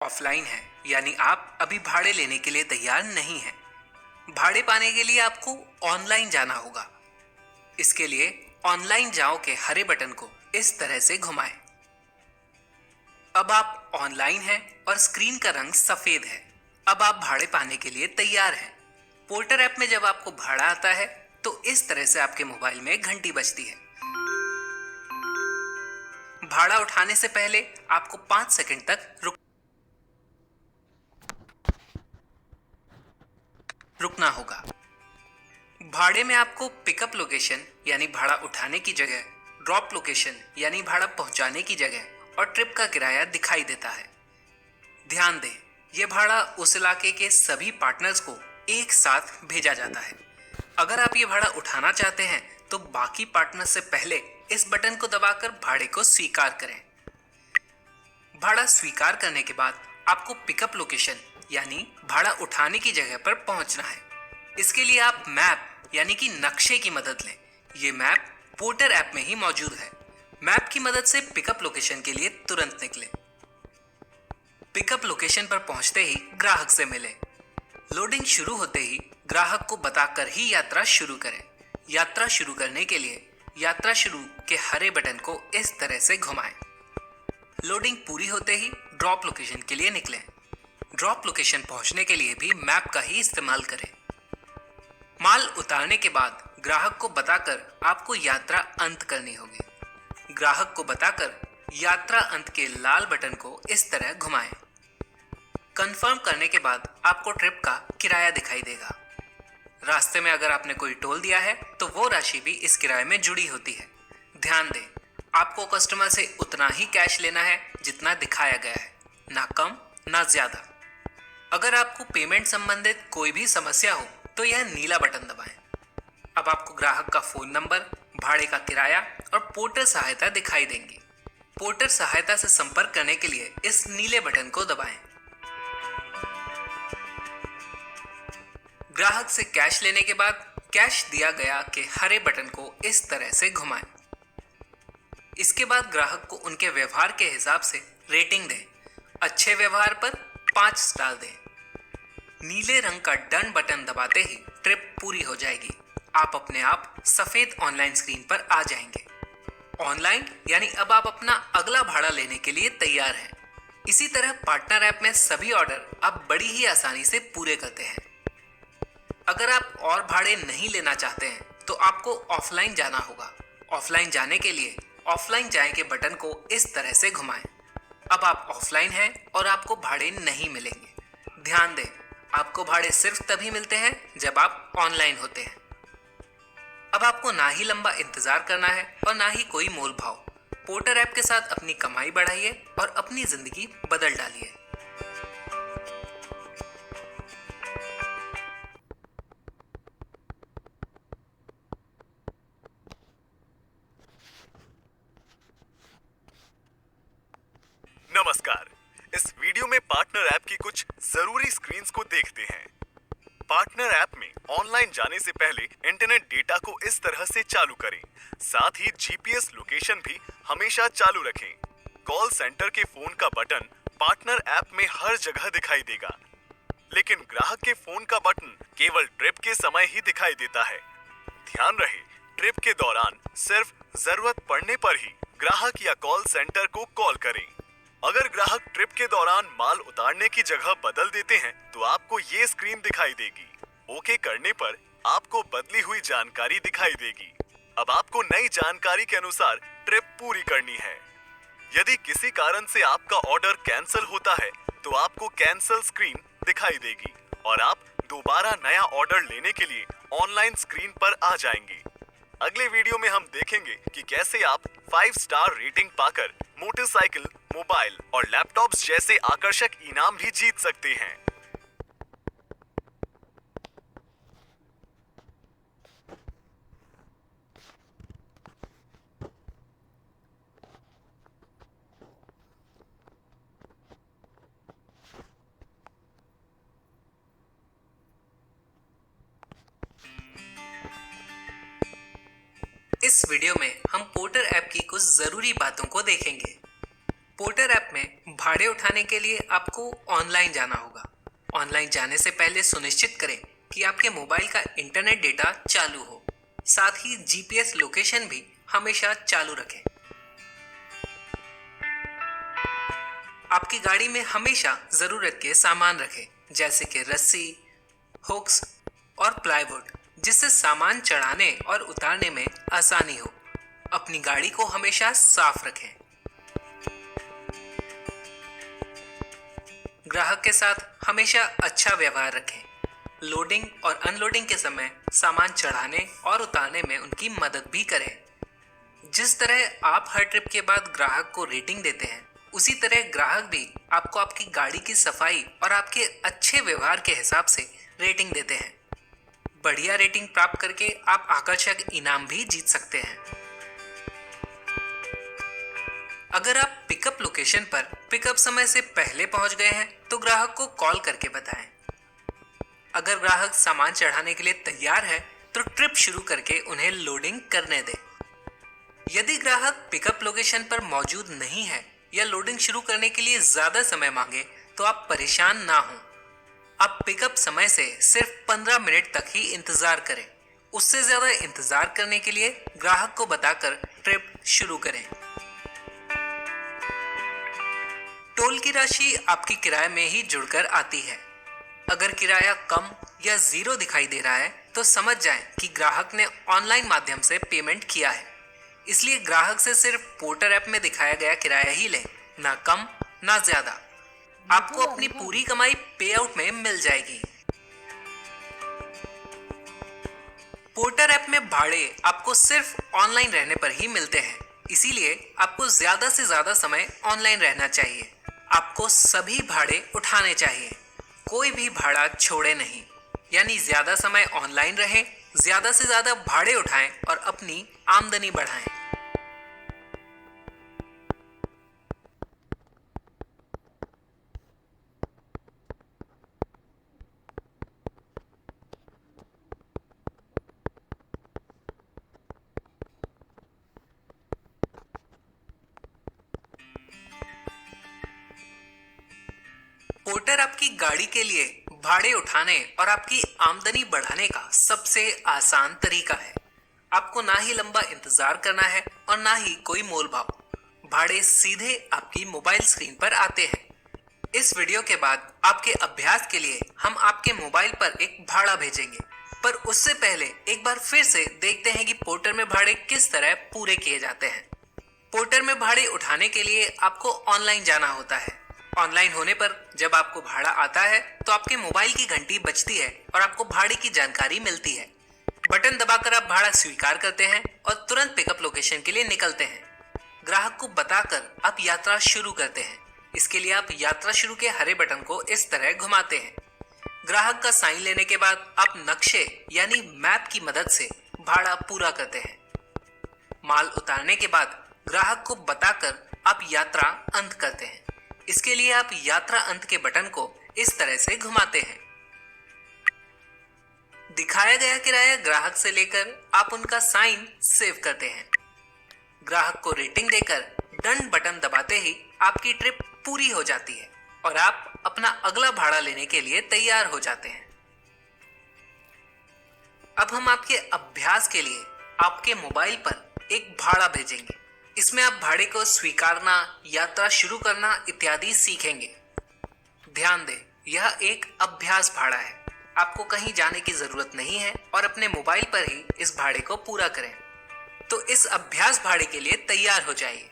Offline है, यानी आप अभी भाड़े लेने के लिए तैयार नहीं हैं। भाड़े पाने के लिए आपको ऑनलाइन जाना होगा। इसके लिए ऑनलाइन जाओ के हरे बटन को इस तरह से घुमाएं। अब आप ऑनलाइन हैं और स्क्रीन का रंग सफेद है। अब आप भाड़े पाने के लिए तैयार हैं। पोर्टर ऐप में जब आपको भाड़ा आता है तो इस तरह से आपके मोबाइल में घंटी बजती है। भाड़ा उठाने से पहले आपको 5 सेकंड तक रुकना होगा। भाड़े में आपको पिकअप लोकेशन यानी भाड़ा उठाने की जगह, ड्रॉप लोकेशन यानी भाड़ा पहुंचाने की जगह और ट्रिप का किराया दिखाई देता है। ध्यान दें, यह भाड़ा उस इलाके के सभी पार्टनर्स को एक साथ भेजा जाता है। अगर आप ये भाड़ा उठाना चाहते हैं तो बाकी पार्टनर से पहले इस बटन को दबाकर भाड़े को स्वीकार करें। भाड़ा स्वीकार करने के बाद आपको पिकअप लोकेशन यानी भाड़ा उठाने की जगह पर पहुंचना है। इसके लिए आप मैप यानी कि नक्शे की मदद लें। ये मैप पोर्टर ऐप में ही मौजूद है। मैप की मदद से पिकअप लोकेशन के लिए तुरंत निकलें। पिकअप लोकेशन पर पहुंचते ही ग्राहक से मिलें। लोडिंग शुरू होते ही ग्राहक को बताकर ही यात्रा शुरू करें। यात्रा शुरू करने के लिए यात्रा शुरू के हरे बटन को इस तरह से घुमाएं। लोडिंग पूरी होते ही ड्रॉप लोकेशन के लिए निकलें। ड्रॉप लोकेशन पहुंचने के लिए भी मैप का ही इस्तेमाल करें। माल उतारने के बाद ग्राहक को बताकर आपको यात्रा अंत करनी होगी। ग्राहक को बताकर यात्रा अंत के लाल बटन को इस तरह घुमाएं। कंफर्म करने के बाद आपको ट्रिप का किराया दिखाई देगा। रास्ते में अगर आपने कोई टोल दिया है तो वो राशि भी इस किराए में जुड़ी होती है। ध्यान दें, आपको कस्टमर से उतना ही कैश लेना है जितना दिखाया गया है, ना कम ना ज्यादा। अगर आपको पेमेंट संबंधित कोई भी समस्या हो तो यह नीला बटन दबाएं। अब आपको ग्राहक का फोन नंबर, भाड़े का किराया और पोर्टर सहायता दिखाई देंगी। पोर्टर सहायता से संपर्क करने के लिए इस नीले बटन को दबाएं। ग्राहक से कैश लेने के बाद कैश दिया गया के हरे बटन को इस तरह से घुमाएं। इसके बाद ग्राहक को उनके व्यवहार के हिसाब से रेटिंग दें। अच्छे व्यवहार पर 5 स्टार दें। नीले रंग का डन बटन दबाते ही ट्रिप पूरी हो जाएगी। आप अपने आप सफेद ऑनलाइन स्क्रीन पर आ जाएंगे। ऑनलाइन यानी अब आप अपना अगला भाड़ा लेने के लिए तैयार हैं। इसी तरह पार्टनर ऐप में सभी ऑर्डर आप बड़ी ही आसानी से पूरे करते हैं। अगर आप और भाड़े नहीं लेना चाहते हैं तो आपको ऑफलाइन जाना होगा। ऑफलाइन जाने के लिए ऑफलाइन जाएं के बटन को इस तरह से घुमाएं। अब आप ऑफलाइन हैं और आपको भाड़े नहीं मिलेंगे। ध्यान दें, आपको भाड़े सिर्फ तभी मिलते हैं जब आप ऑनलाइन होते हैं। अब आपको ना ही लंबा इंतजार करना है और ना ही कोई मोल भाव। पोर्टर ऐप के साथ अपनी कमाई बढ़ाइए और अपनी जिंदगी बदल डालिए। नमस्कार। इस वीडियो में पार्टनर ऐप की कुछ जरूरी स्क्रीन्स को देखते हैं। पार्टनर ऐप में ऑनलाइन जाने से पहले इंटरनेट डेटा को इस तरह से चालू करें। साथ ही जीपीएस लोकेशन भी हमेशा चालू रखें। कॉल सेंटर के फोन का बटन पार्टनर ऐप में हर जगह दिखाई देगा, लेकिन ग्राहक के फोन का बटन केवल ट्रिप के समय ही दिखाई देता है। ध्यान रहे, ट्रिप के दौरान सिर्फ जरूरत पड़ने पर ही ग्राहक या कॉल सेंटर को कॉल करें। अगर ग्राहक ट्रिप के दौरान माल उतारने की जगह बदल देते हैं तो आपको ये स्क्रीन दिखाई देगी। ओके करने पर आपको बदली हुई जानकारी दिखाई देगी। अब आपको नई जानकारी के अनुसार ट्रिप पूरी करनी है। यदि किसी कारण से आपका ऑर्डर कैंसिल होता है तो आपको कैंसिल स्क्रीन दिखाई देगी और आप दोबारा नया ऑर्डर लेने के लिए ऑनलाइन स्क्रीन पर आ जाएंगे। अगले वीडियो में हम देखेंगे कि कैसे आप 5 स्टार रेटिंग पाकर मोटरसाइकिल, मोबाइल और लैपटॉप्स जैसे आकर्षक इनाम भी जीत सकते हैं। इस वीडियो में हम पोर्टर ऐप की कुछ जरूरी बातों को देखेंगे। पोर्टर ऐप में भाड़े उठाने के लिए आपको ऑनलाइन जाना होगा। ऑनलाइन जाने से पहले सुनिश्चित करें कि आपके मोबाइल का इंटरनेट डेटा चालू हो। साथ ही जीपीएस लोकेशन भी हमेशा चालू रखें। आपकी गाड़ी में हमेशा जरूरत के सामान रखें, जैसे कि रस्सी, हुक्स और प्लाईवुड, जिससे सामान चढ़ाने और उतारने में आसानी हो। अपनी गाड़ी को हमेशा साफ रखें। ग्राहक के साथ हमेशा अच्छा व्यवहार रखें। लोडिंग और अनलोडिंग के समय सामान चढ़ाने और उतारने में उनकी मदद भी करें। जिस तरह आप हर ट्रिप के बाद ग्राहक को रेटिंग देते हैं, उसी तरह ग्राहक भी आपको आपकी गाड़ी की सफाई और आपके अच्छे व्यवहार के हिसाब से रेटिंग देते हैं। बढ़िया रेटिंग प्राप्त करके आप आकर्षक इनाम भी जीत सकते हैं। अगर आप पिकअप लोकेशन पर पिकअप समय से पहले पहुंच गए हैं तो ग्राहक को कॉल करके बताएं। अगर ग्राहक सामान चढ़ाने के लिए तैयार है तो ट्रिप शुरू करके उन्हें लोडिंग करने दें। यदि ग्राहक पिकअप लोकेशन पर मौजूद नहीं है या लोडिंग शुरू करने के लिए ज्यादा समय मांगे तो आप परेशान ना हों। आप पिकअप समय से सिर्फ 15 मिनट तक ही इंतजार करें। उससे ज्यादा इंतजार करने के लिए ग्राहक को बताकर ट्रिप शुरू करें। टोल की राशि आपकी किराए में ही जुड़कर आती है। अगर किराया कम या जीरो दिखाई दे रहा है तो समझ जाएं कि ग्राहक ने ऑनलाइन माध्यम से पेमेंट किया है। इसलिए ग्राहक से सिर्फ पोर्टर ऐप में दिखाया गया किराया ही लें, ना कम ना ज्यादा। आपको अपनी पूरी कमाई पे आउट में मिल जाएगी। पोर्टर ऐप में भाड़े आपको सिर्फ ऑनलाइन रहने पर ही मिलते हैं, इसीलिए आपको ज्यादा से ज्यादा समय ऑनलाइन रहना चाहिए। आपको सभी भाड़े उठाने चाहिए, कोई भी भाड़ा छोड़े नहीं। यानी ज्यादा समय ऑनलाइन रहें, ज्यादा से ज्यादा भाड़े उठाएं और अपनी आमदनी बढ़ाएं। पोर्टर आपकी गाड़ी के लिए भाड़े उठाने और आपकी आमदनी बढ़ाने का सबसे आसान तरीका है। आपको ना ही लंबा इंतजार करना है और ना ही कोई मोल भाव। भाड़े सीधे आपकी मोबाइल स्क्रीन पर आते हैं। इस वीडियो के बाद आपके अभ्यास के लिए हम आपके मोबाइल पर एक भाड़ा भेजेंगे, पर उससे पहले एक बार फिर से देखते हैं कि पोर्टर में भाड़े किस तरह पूरे किए जाते हैं। पोर्टर में भाड़े उठाने के लिए आपको ऑनलाइन जाना होता है। ऑनलाइन होने पर जब आपको भाड़ा आता है तो आपके मोबाइल की घंटी बजती है और आपको भाड़े की जानकारी मिलती है। बटन दबाकर आप भाड़ा स्वीकार करते हैं और तुरंत पिकअप लोकेशन के लिए निकलते हैं। ग्राहक को बताकर आप यात्रा शुरू करते हैं। इसके लिए आप यात्रा शुरू के हरे बटन को इस तरह घुमाते हैं। ग्राहक का साइन लेने के बाद आप नक्शे यानी मैप की मदद से भाड़ा पूरा करते हैं। माल उतारने के बाद ग्राहक को बताकर आप यात्रा अंत करते हैं। इसके लिए आप यात्रा अंत के बटन को इस तरह से घुमाते हैं। दिखाया गया किराया ग्राहक से लेकर आप उनका साइन सेव करते हैं। ग्राहक को रेटिंग देकर डन बटन दबाते ही आपकी ट्रिप पूरी हो जाती है और आप अपना अगला भाड़ा लेने के लिए तैयार हो जाते हैं। अब हम आपके अभ्यास के लिए आपके मोबाइल पर एक भाड़ा भेजेंगे। इसमें आप भाड़े को स्वीकारना, यात्रा शुरू करना इत्यादि सीखेंगे। ध्यान दें, यह एक अभ्यास भाड़ा है। आपको कहीं जाने की जरूरत नहीं है और अपने मोबाइल पर ही इस भाड़े को पूरा करें। तो इस अभ्यास भाड़े के लिए तैयार हो जाइए।